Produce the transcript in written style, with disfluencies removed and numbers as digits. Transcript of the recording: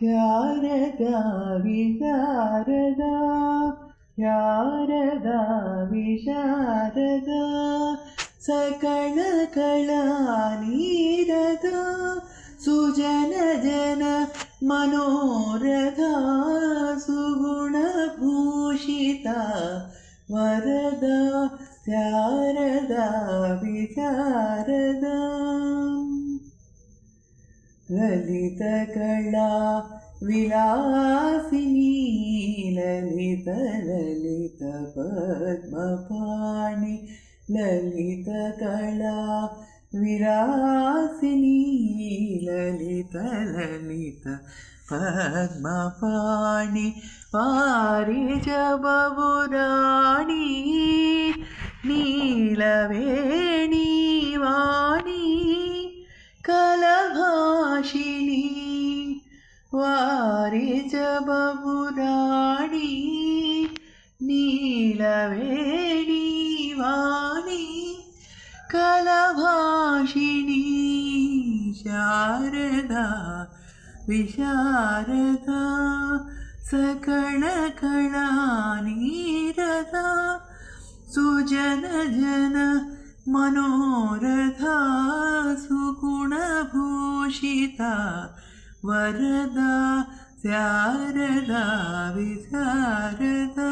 Sharada विशारदा Sharada विशारदा सकलकलानिरता सुजनजन Manoratha सुगुणभूषिता Varada Sharada विशारदा Lalitkala Vilasini ललितपद्मपाणि Lalitkala Vilasini ललितपद्मपाणि पारिजबपुराणी Neelaveni Vani कलभाषिणी वारिजबपुराणी Neelaveni Vani कलभाषिणी Sharada विशारदा सकलकलानिरता सुजनजन Manoratha सुगुणभूषिता Varada Sharada विशारदा।